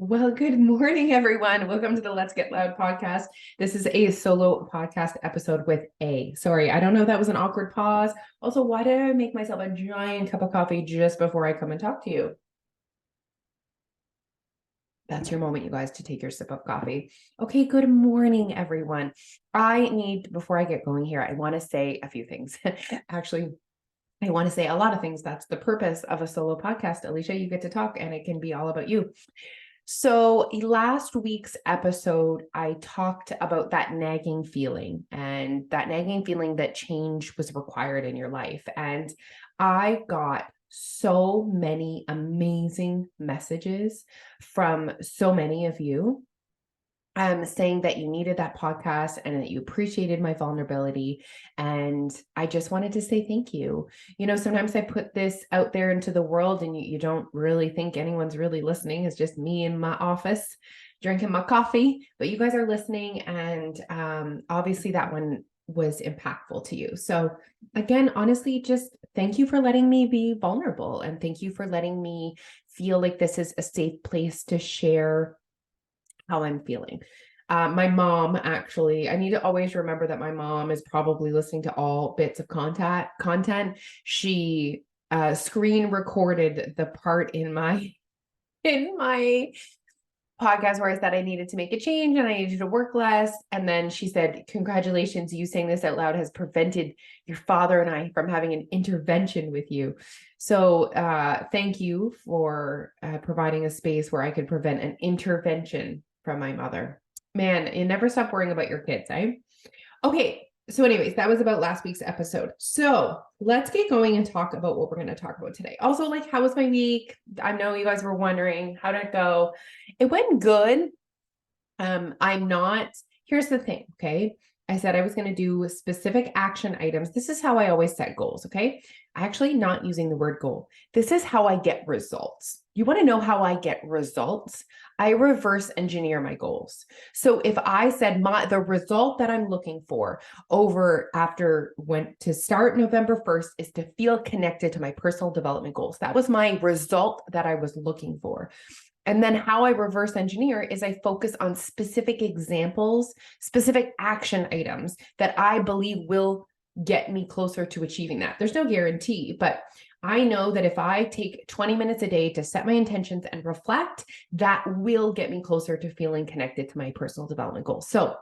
Well, good morning, everyone. Welcome to the Let's Get Loud podcast. This is a solo podcast episode with A. Sorry, I don't know if that was an awkward pause. Also, why did I make myself a giant cup of coffee just before I come and talk to you? That's your moment, you guys, to take your sip of coffee. Okay, good morning, everyone. Before I get going here, I want to say a few things. Actually, I want to say a lot of things. That's the purpose of a solo podcast. Alicia, you get to talk and it can be all about you. So last week's episode, I talked about that nagging feeling that change was required in your life. And I got so many amazing messages from so many of you saying that you needed that podcast and that you appreciated my vulnerability. And I just wanted to say thank you. You know, sometimes I put this out there into the world and you don't really think anyone's really listening. It's just me in my office drinking my coffee, but you guys are listening. And obviously that one was impactful to you. So again, honestly, just thank you for letting me be vulnerable. And thank you for letting me feel like this is a safe place to share how I'm feeling. My mom, actually, I need to always remember that my mom is probably listening to all bits of content. She screen recorded the part in my podcast where I said I needed to make a change and I needed to work less. And then she said, congratulations, you saying this out loud has prevented your father and I from having an intervention with you. So thank you for providing a space where I could prevent an intervention from my mother. Man, you never stop worrying about your kids, eh? Okay, so anyways, that was about last week's episode. So let's get going and talk about what we're going to talk about today. Also, like, how was my week? I know you guys were wondering, how did it go? It went good. Here's the thing, okay? I said I was going to do specific action items. This is how I always set goals, okay? Actually, not using the word goal. This is how I get results. You want to know how I get results? I reverse engineer my goals. So if I said the result that I'm looking for to start November 1st is to feel connected to my personal development goals. That was my result that I was looking for. And then how I reverse engineer is I focus on specific examples, specific action items that I believe will get me closer to achieving that. There's no guarantee, but I know that if I take 20 minutes a day to set my intentions and reflect, that will get me closer to feeling connected to my personal development goals. So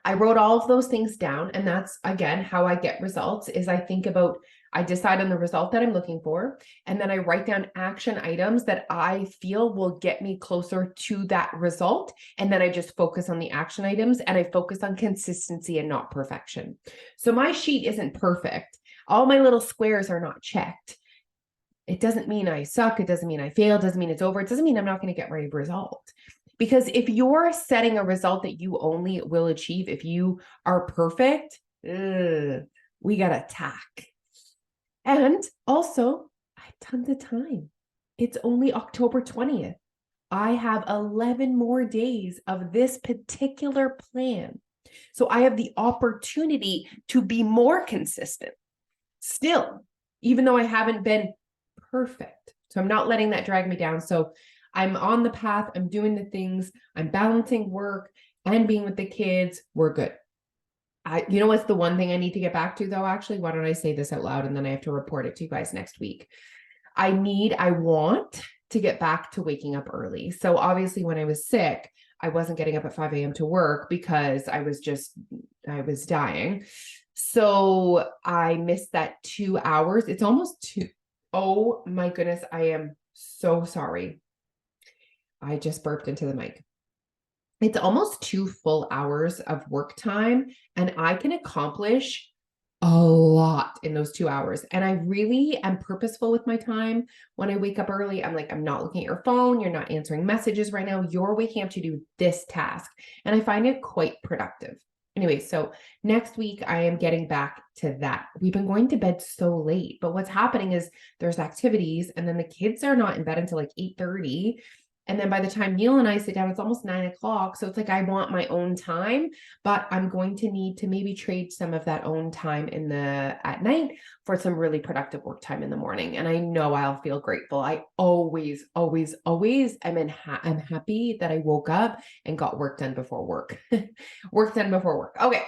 I wrote all of those things down. And that's, again, how I get results is I decide on the result that I'm looking for. And then I write down action items that I feel will get me closer to that result. And then I just focus on the action items and I focus on consistency and not perfection. So my sheet isn't perfect. All my little squares are not checked. It doesn't mean I suck. It doesn't mean I fail. It doesn't mean it's over. It doesn't mean I'm not going to get my result. Because if you're setting a result that you only will achieve if you are perfect, we got to attack. And also, I have tons of time. It's only October 20th. I have 11 more days of this particular plan. So I have the opportunity to be more consistent still, even though I haven't been perfect. So I'm not letting that drag me down. So I'm on the path. I'm doing the things. I'm balancing work and being with the kids. We're good. You know what's the one thing I need to get back to though, actually? Why don't I say this out loud and then I have to report it to you guys next week? I want to get back to waking up early. So obviously when I was sick, I wasn't getting up at 5 a.m. to work because I was dying. So I missed that 2 hours. It's almost 2. Oh my goodness. I am so sorry. I just burped into the mic. It's almost 2 full hours of work time, and I can accomplish a lot in those 2 hours. And I really am purposeful with my time. When I wake up early, I'm like, I'm not looking at your phone. You're not answering messages right now. You're waking up to do this task. And I find it quite productive. Anyway, so next week I am getting back to that. We've been going to bed so late, but what's happening is there's activities and then the kids are not in bed until like 8:30. And then by the time Neil and I sit down, it's almost 9 o'clock. So it's like, I want my own time, but I'm going to need to maybe trade some of that own time at night for some really productive work time in the morning. And I know I'll feel grateful. I always, always, always I'm happy that I woke up and got work done before work. Work done before work. Okay.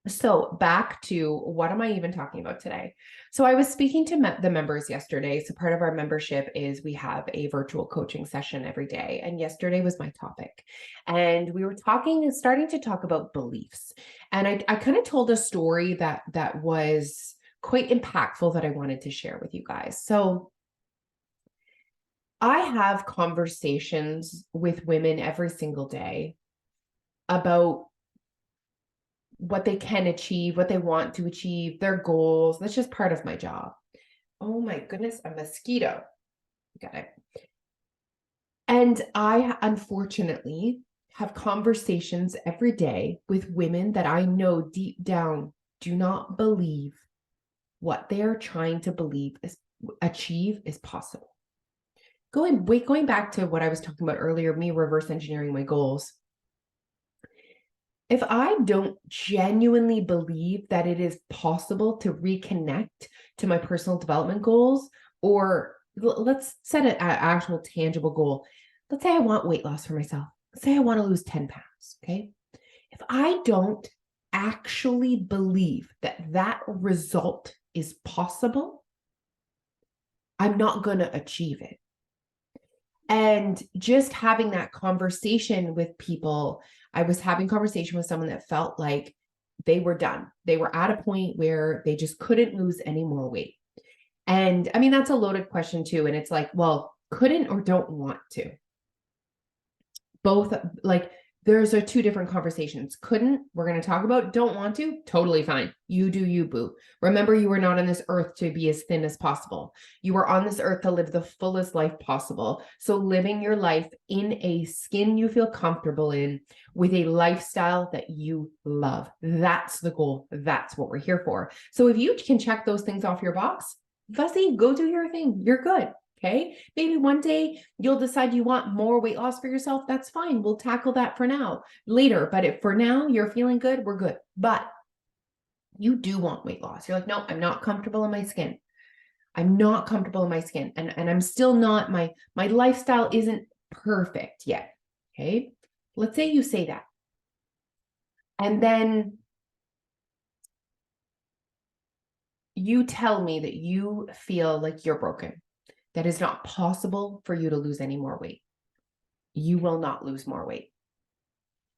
So back to what am I even talking about today? So I was speaking to the members yesterday. So part of our membership is we have a virtual coaching session every day. And yesterday was my topic. And we were starting to talk about beliefs. And I kind of told a story that was quite impactful that I wanted to share with you guys. So I have conversations with women every single day about what they can achieve, what they want to achieve, their goals. That's just part of my job. Oh my goodness, a mosquito. Got it. And I, unfortunately, have conversations every day with women that I know deep down do not believe what they are trying to achieve is possible. Going back to what I was talking about earlier, me reverse engineering my goals. If I don't genuinely believe that it is possible to reconnect to my personal development goals, or let's set an actual tangible goal. Let's say I want weight loss for myself. Let's say I want to lose 10 pounds. Okay. If I don't actually believe that that result is possible, I'm not going to achieve it. And just having that conversation with people, I was having conversation with someone that felt like they were done. They were at a point where they just couldn't lose any more weight. And I mean, that's a loaded question too. And it's like, well, couldn't or don't want to. Both, like, there's two different conversations. Couldn't, we're going to talk about. Don't want to, totally fine. You do you, boo. Remember, you were not on this earth to be as thin as possible. You were on this earth to live the fullest life possible. So living your life in a skin you feel comfortable in, with a lifestyle that you love. That's the goal. That's what we're here for. So if you can check those things off your box, fussy, go do your thing. You're good. Okay. Maybe one day you'll decide you want more weight loss for yourself. That's fine. We'll tackle that for now later. But if for now you're feeling good, we're good. But you do want weight loss. You're like, no, I'm not comfortable in my skin. I'm not comfortable in my skin. And I'm still not, my lifestyle isn't perfect yet. Okay. Let's say you say that. And then you tell me that you feel like you're broken. That is not possible for you to lose any more weight. You will not lose more weight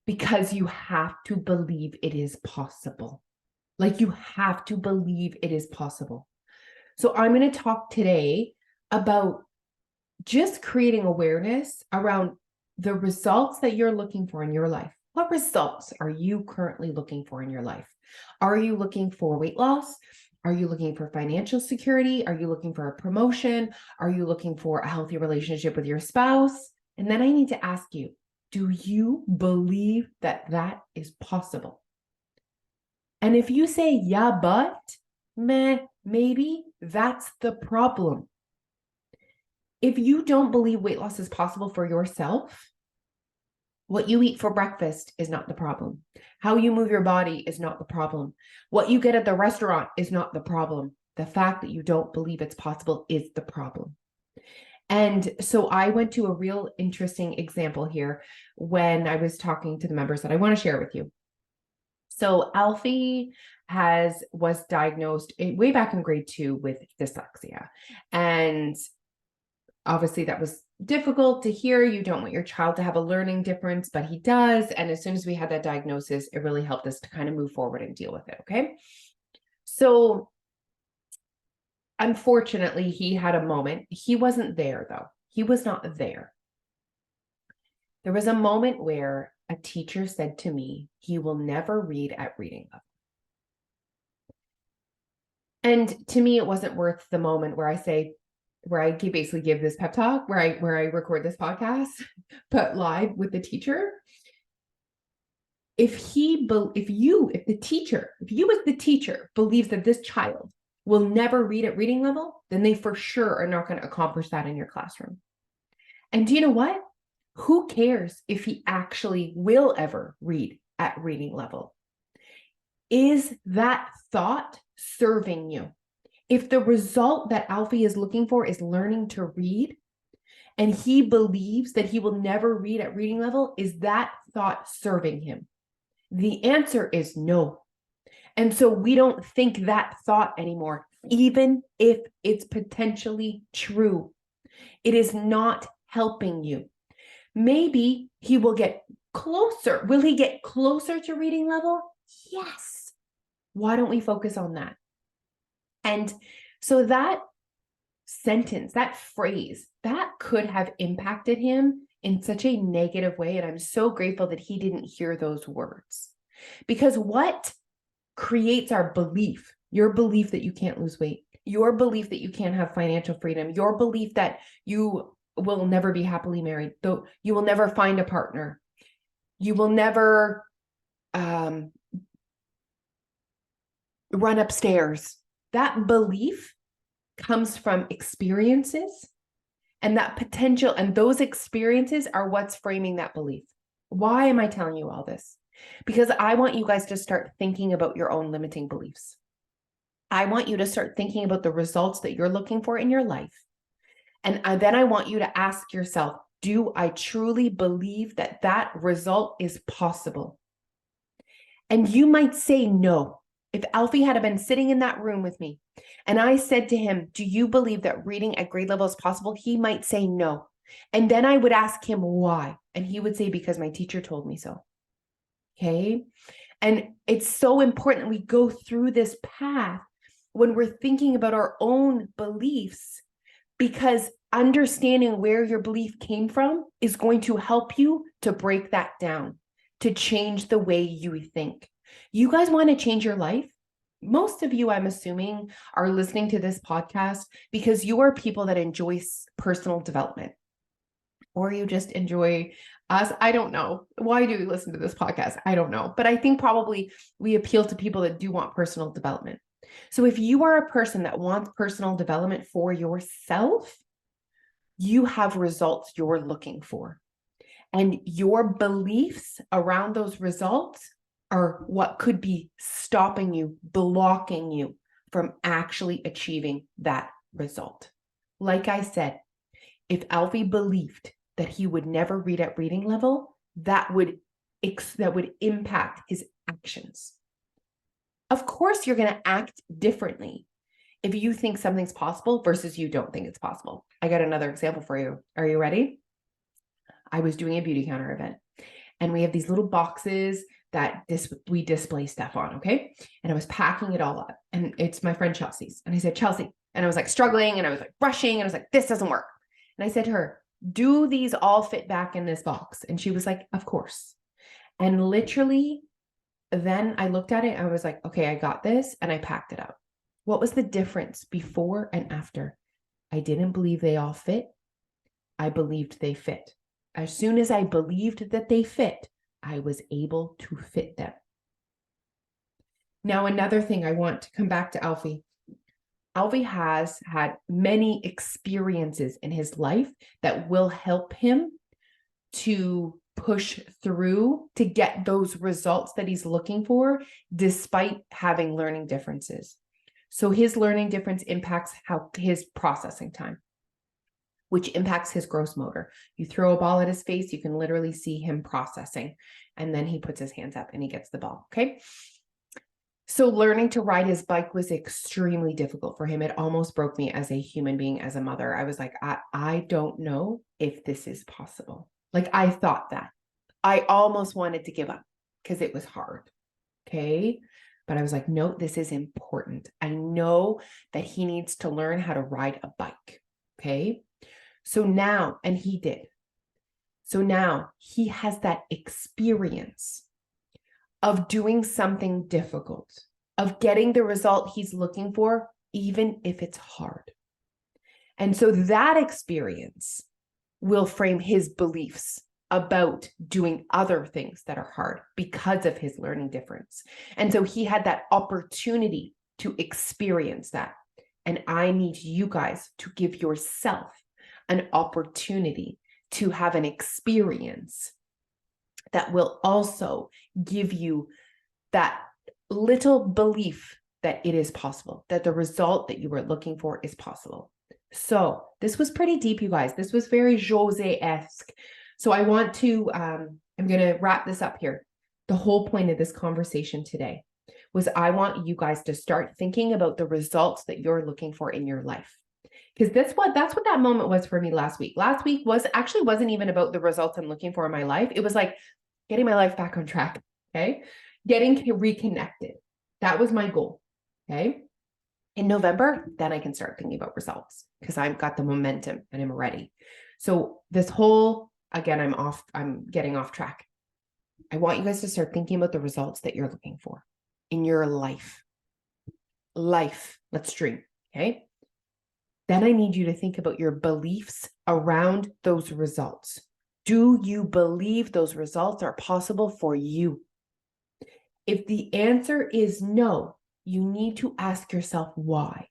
because you have to believe it is possible. Like, you have to believe it is possible. So I'm going to talk today about just creating awareness around the results that you're looking for in your life. What results are you currently looking for in your life? Are you looking for weight loss? Are you looking for financial security? Are you looking for a promotion? Are you looking for a healthy relationship with your spouse? And then I need to ask you, do you believe that that is possible? And if you say, yeah, but, maybe that's the problem. If you don't believe weight loss is possible for yourself, what you eat for breakfast is not the problem. How you move your body is not the problem. What you get at the restaurant is not the problem. The fact that you don't believe it's possible is the problem. And so I went to a real interesting example here when I was talking to the members that I want to share with you. So Alfie was diagnosed way back in grade 2 with dyslexia. And obviously that was difficult to hear. You don't want your child to have a learning difference, but he does. And as soon as we had that diagnosis, it really helped us to kind of move forward and deal with it. Okay. So unfortunately, he had a moment. He wasn't there though. He was not there. There was a moment where a teacher said to me, he will never read at reading level. And to me, it wasn't worth the moment where I basically give this pep talk, where I record this podcast, but live with the teacher. If you as the teacher believes that this child will never read at reading level, then they for sure are not going to accomplish that in your classroom. And do you know what? Who cares if he actually will ever read at reading level? Is that thought serving you? If the result that Alfie is looking for is learning to read, and he believes that he will never read at reading level, is that thought serving him? The answer is no. And so we don't think that thought anymore, even if it's potentially true. It is not helping you. Maybe he will get closer. Will he get closer to reading level? Yes. Why don't we focus on that? And so that sentence, that phrase, that could have impacted him in such a negative way. And I'm so grateful that he didn't hear those words. Because what creates our belief, your belief that you can't lose weight, your belief that you can't have financial freedom, your belief that you will never be happily married, though you will never find a partner, you will never run upstairs. That belief comes from experiences, and that potential and those experiences are what's framing that belief. Why am I telling you all this? Because I want you guys to start thinking about your own limiting beliefs. I want you to start thinking about the results that you're looking for in your life. And then I want you to ask yourself, do I truly believe that that result is possible? And you might say no. If Alfie had been sitting in that room with me and I said to him, do you believe that reading at grade level is possible? He might say no. And then I would ask him why. And he would say, because my teacher told me so. Okay. And it's so important we go through this path when we're thinking about our own beliefs, because understanding where your belief came from is going to help you to break that down, to change the way you think. You guys want to change your life? Most of you, I'm assuming, are listening to this podcast because you are people that enjoy personal development, or you just enjoy us. I don't know. Why do you listen to this podcast? I don't know. But I think probably we appeal to people that do want personal development. So if you are a person that wants personal development for yourself, you have results you're looking for. And your beliefs around those results are what could be stopping you, blocking you from actually achieving that result. Like I said, if Alfie believed that he would never read at reading level, that would impact his actions. Of course, you're going to act differently if you think something's possible versus you don't think it's possible. I got another example for you. Are you ready? I was doing a beauty counter event, and we have these little boxes that we display stuff on, okay? And I was packing it all up, and it's my friend Chelsea's. And I said, Chelsea, and I was like struggling, and I was like rushing, and I was like, this doesn't work. And I said to her, do these all fit back in this box? And she was like, of course. And literally, then I looked at it, and I was like, okay, I got this, and I packed it up. What was the difference before and after? I didn't believe they all fit. I believed they fit. As soon as I believed that they fit, I was able to fit them. Now, another thing I want to come back to Alfie. Alfie has had many experiences in his life that will help him to push through to get those results that he's looking for, despite having learning differences. So his learning difference impacts his processing time, which impacts his gross motor. You throw a ball at his face, you can literally see him processing. And then he puts his hands up and he gets the ball, okay? So learning to ride his bike was extremely difficult for him. It almost broke me as a human being, as a mother. I was like, I don't know if this is possible. Like, I thought that. I almost wanted to give up because it was hard, okay? But I was like, no, this is important. I know that he needs to learn how to ride a bike, okay? So now, and he did. So now he has that experience of doing something difficult, of getting the result he's looking for, even if it's hard. And so that experience will frame his beliefs about doing other things that are hard because of his learning difference. And so he had that opportunity to experience that. And I need you guys to give yourself an opportunity to have an experience that will also give you that little belief that it is possible, that the result that you were looking for is possible. So this was pretty deep, you guys. This was very Jose-esque. So I want to, I'm going to wrap this up here. The whole point of this conversation today was I want you guys to start thinking about the results that you're looking for in your life. Because that's what that moment was for me last week. Last week wasn't even about the results I'm looking for in my life. It was like getting my life back on track. Okay. Getting reconnected. That was my goal. Okay. In November, then I can start thinking about results because I've got the momentum and I'm ready. So this whole, again, I'm getting off track. I want you guys to start thinking about the results that you're looking for in your life. Let's dream. Okay. Then I need you to think about your beliefs around those results. Do you believe those results are possible for you? If the answer is no, you need to ask yourself why.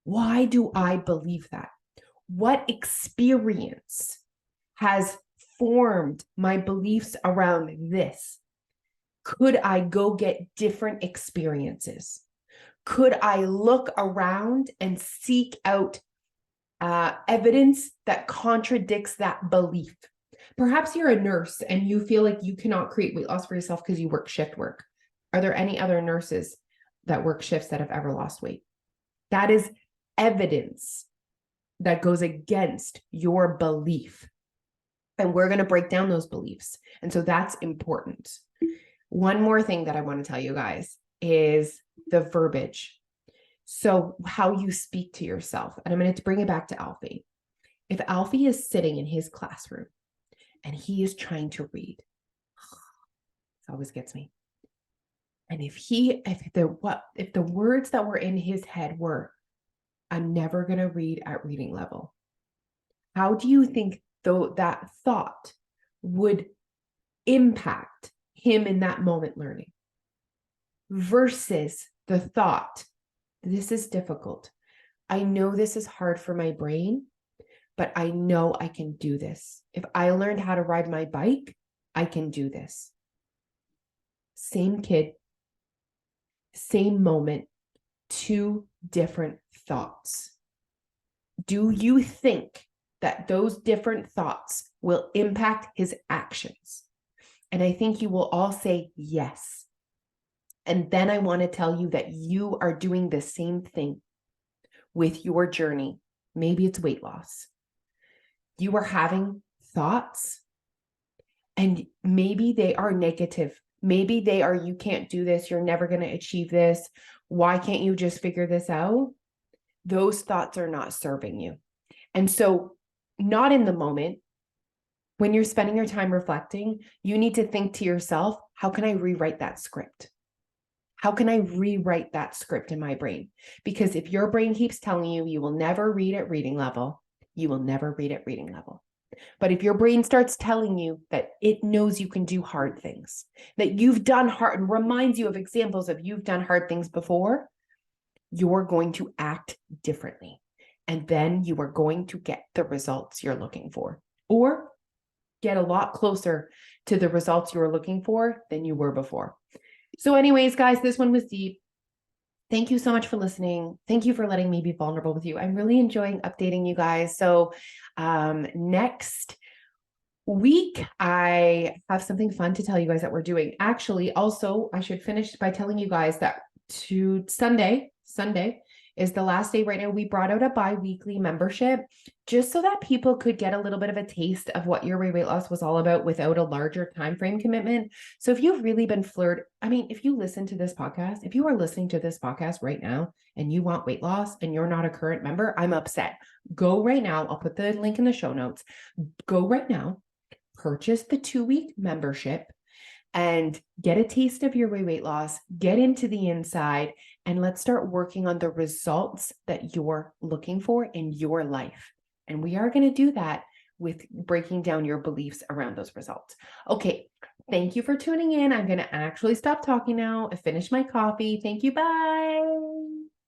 Why do I believe that? What experience has formed my beliefs around this? Could I go get different experiences? Could I look around and seek out evidence that contradicts that belief? Perhaps you're a nurse and you feel like you cannot create weight loss for yourself because you work shift work. Are there any other nurses that work shifts that have ever lost weight? That is evidence that goes against your belief. And we're going to break down those beliefs. And so that's important. One more thing that I want to tell you guys is the verbiage. So how you speak to yourself. And I'm going to bring it back to Alfie. If Alfie is sitting in his classroom and he is trying to read, it always gets me. And if the words that were in his head were, I'm never going to read at reading level, how do you think though that thought would impact him in that moment learning versus the thought, this is difficult. I know this is hard for my brain, but I know I can do this. If I learned how to ride my bike, I can do this. Same kid, same moment, two different thoughts. Do you think that those different thoughts will impact his actions? And I think you will all say yes. And then I want to tell you that you are doing the same thing with your journey. Maybe it's weight loss. You are having thoughts and maybe they are negative. Maybe they are, you can't do this. You're never going to achieve this. Why can't you just figure this out? Those thoughts are not serving you. And so not in the moment, when you're spending your time reflecting, you need to think to yourself, how can I rewrite that script? How can I rewrite that script in my brain? Because if your brain keeps telling you, you will never read at reading level, you will never read at reading level. But if your brain starts telling you that it knows you can do hard things, that you've done hard and reminds you of examples of you've done hard things before, you're going to act differently. And then you are going to get the results you're looking for, or get a lot closer to the results you were looking for than you were before. So anyways, guys, this one was deep. Thank you so much for listening. Thank you for letting me be vulnerable with you. I'm really enjoying updating you guys. So next week, I have something fun to tell you guys that we're doing. Actually, also, I should finish by telling you guys that Sunday is the last day. Right now, we brought out a bi-weekly membership just so that people could get a little bit of a taste of what Your Way Weight Loss was all about without a larger time frame commitment. So if you've really been if you listen to this podcast, if you are listening to this podcast right now and you want weight loss and you're not a current member, I'm upset. Go right now. I'll put the link in the show notes. Go right now, purchase the 2-week membership and get a taste of Your Way Weight Loss, get into the inside, and let's start working on the results that you're looking for in your life. And we are going to do that with breaking down your beliefs around those results. Okay. Thank you for tuning in. I'm going to actually stop talking now. I finished my coffee. Thank you. Bye.